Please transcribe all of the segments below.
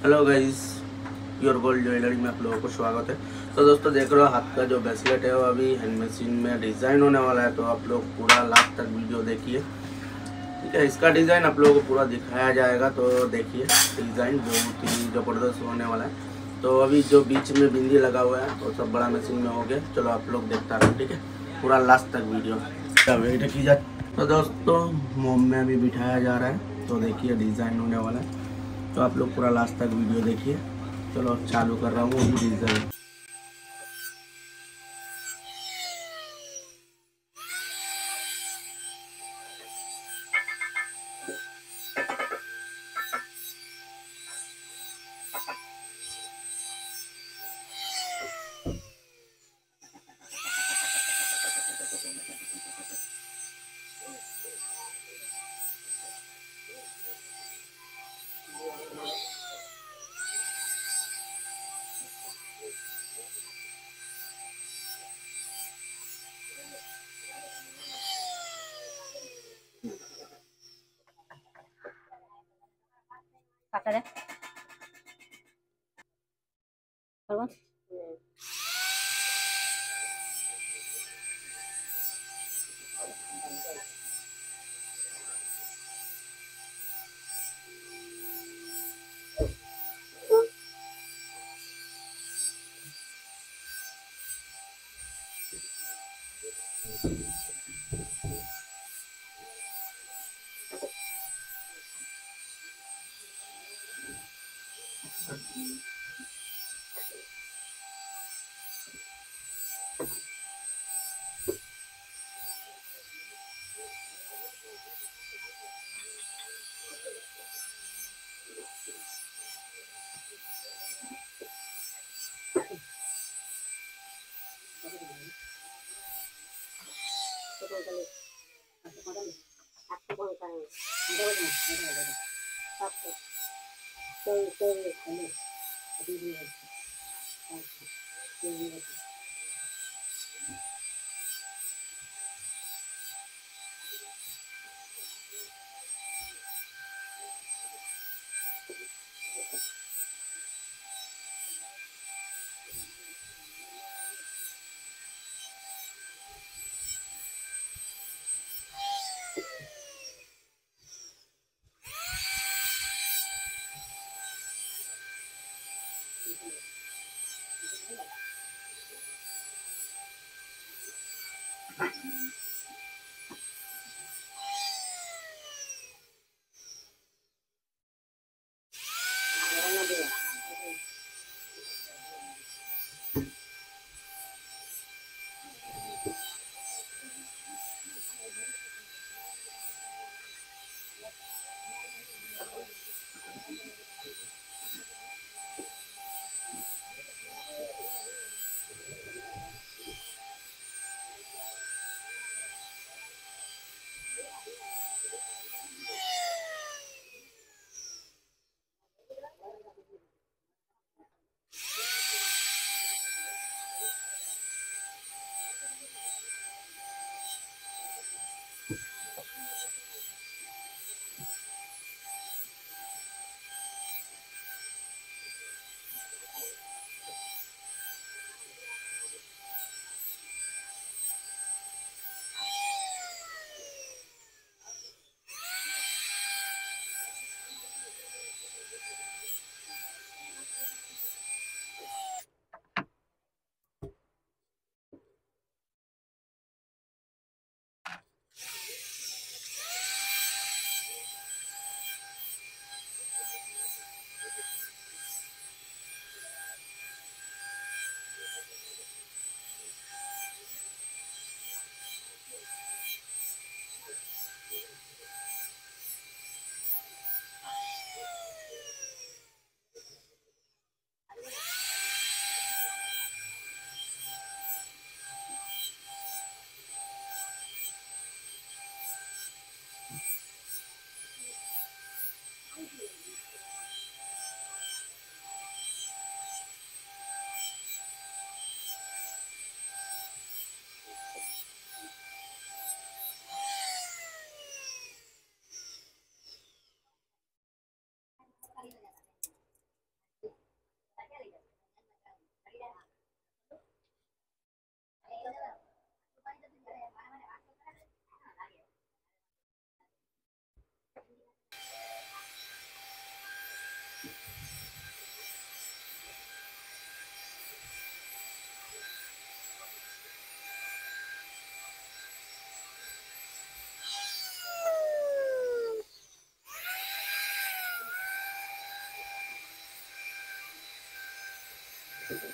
Hello guys, your gold jewellery में आप लोगों को स्वागत है। तो दोस्तों देख रहे हो हाथ का जो ब्रेसलेट है वो अभी हैंड मशीन में डिज़ाइन होने वाला है। तो आप लोग पूरा लास्ट तक वीडियो देखिए, ठीक है। इसका डिज़ाइन आप लोगों को पूरा दिखाया जाएगा, तो देखिए डिज़ाइन बहुत ही ज़बरदस्त होने वाला है। तो अभी जो बीच में बिंदी लगा हुआ है वो सब बड़ा मशीन में हो गया। चलो आप लोग देखता रहो, ठीक है, पूरा लास्ट तक वीडियो वेट की जाए। तो दोस्तों मोम में अभी बिठाया जा रहा है, तो देखिए डिज़ाइन होने वाला है। तो आप लोग पूरा लास्ट तक वीडियो देखिए। चलो चालू कर रहा हूँ अभी design. Pakai deh. Kalau photo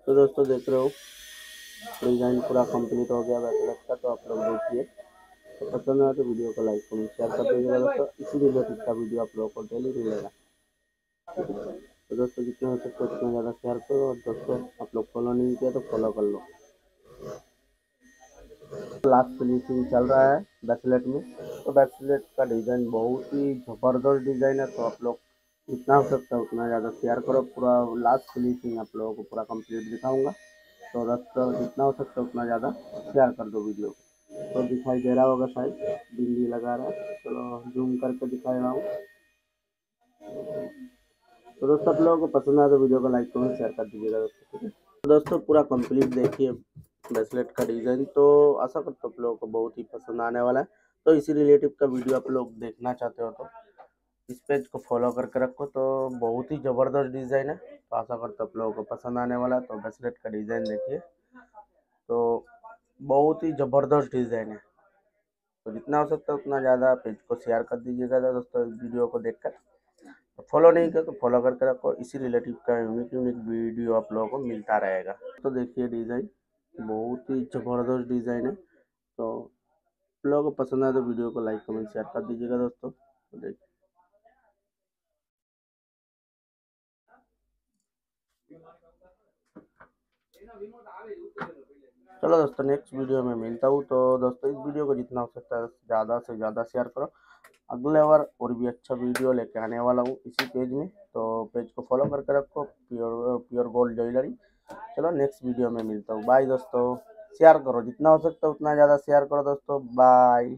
तो दोस्तों देख रहे हो डिजाइन पूरा कंप्लीट हो गया ब्रेसलेट का। तो आप लोग देखिए, तो पसंद आए तो वीडियो को लाइक कमेंट शेयर कर दीजिएगा दोस्तों। इसी रिलेटेड का वीडियो आप लोगों को डेली मिलेगा। तो दोस्तों जितना हो सकता है उतना ज़्यादा शेयर करो, और दोस्तों आप लोग फॉलो नहीं किया तो फॉलो कर लो। लास्ट फिनिशिंग चल रहा है ब्रेसलेट में। तो ब्रेसलेट का डिज़ाइन बहुत ही ज़बरदस्त डिज़ाइन है। तो आप लोग जितना हो सकता है उतना ज़्यादा शेयर करो। पूरा लास्ट फिनिशिंग आप लोगों को पूरा कंप्लीट दिखाऊंगा। तो दोस्तों जितना हो सकता है उतना ज़्यादा शेयर कर दो वीडियो को। तो दिखाई दे रहा होगा शायद, बिंदी लगा रहा है। चलो जूम करके दिखा रहा हूँ। तो दोस्तों आप लोगों को पसंद आए तो वीडियो को लाइक कमेंट शेयर कर दीजिएगा दोस्तों, ठीक है। तो दोस्तों पूरा कंप्लीट देखिए ब्रेसलेट का डिज़ाइन। तो आशा करता हूँ आप लोगों को बहुत ही पसंद आने वाला है। तो इसी रिलेटिव का वीडियो आप लोग देखना चाहते हो तो इस पेज को फॉलो करके रखो। तो बहुत ही ज़बरदस्त डिज़ाइन है। तो आशा करता हूँ आप लोगों को पसंद आने वाला है। तो ब्रेसलेट का डिज़ाइन देखिए, तो बहुत ही ज़बरदस्त डिज़ाइन है। तो जितना हो सकता है उतना ज़्यादा पेज को शेयर कर दीजिएगा दोस्तों वीडियो को देखकर। तो फॉलो नहीं किया तो फॉलो करके रखो। इसी रिलेटिव का यूनिक यूनिक वीडियो आप लोगों को मिलता रहेगा। तो देखिए डिज़ाइन बहुत ही ज़बरदस्त डिज़ाइन है। तो आप लोगों को पसंद आए तो वीडियो को लाइक कमेंट शेयर कर दीजिएगा दोस्तों। तो देखिए, चलो दोस्तों नेक्स्ट वीडियो में मिलता हूँ। तो दोस्तों इस वीडियो को जितना हो सकता है ज़्यादा से ज़्यादा शेयर करो। अगले बार और भी अच्छा वीडियो लेके आने वाला हूँ इसी पेज में। तो पेज को फॉलो करके रखो, प्योर प्योर गोल्ड ज्वेलरी। चलो नेक्स्ट वीडियो में मिलता हूँ, बाय दोस्तों। शेयर करो, जितना हो सकता है उतना ज़्यादा शेयर करो दोस्तों, बाय।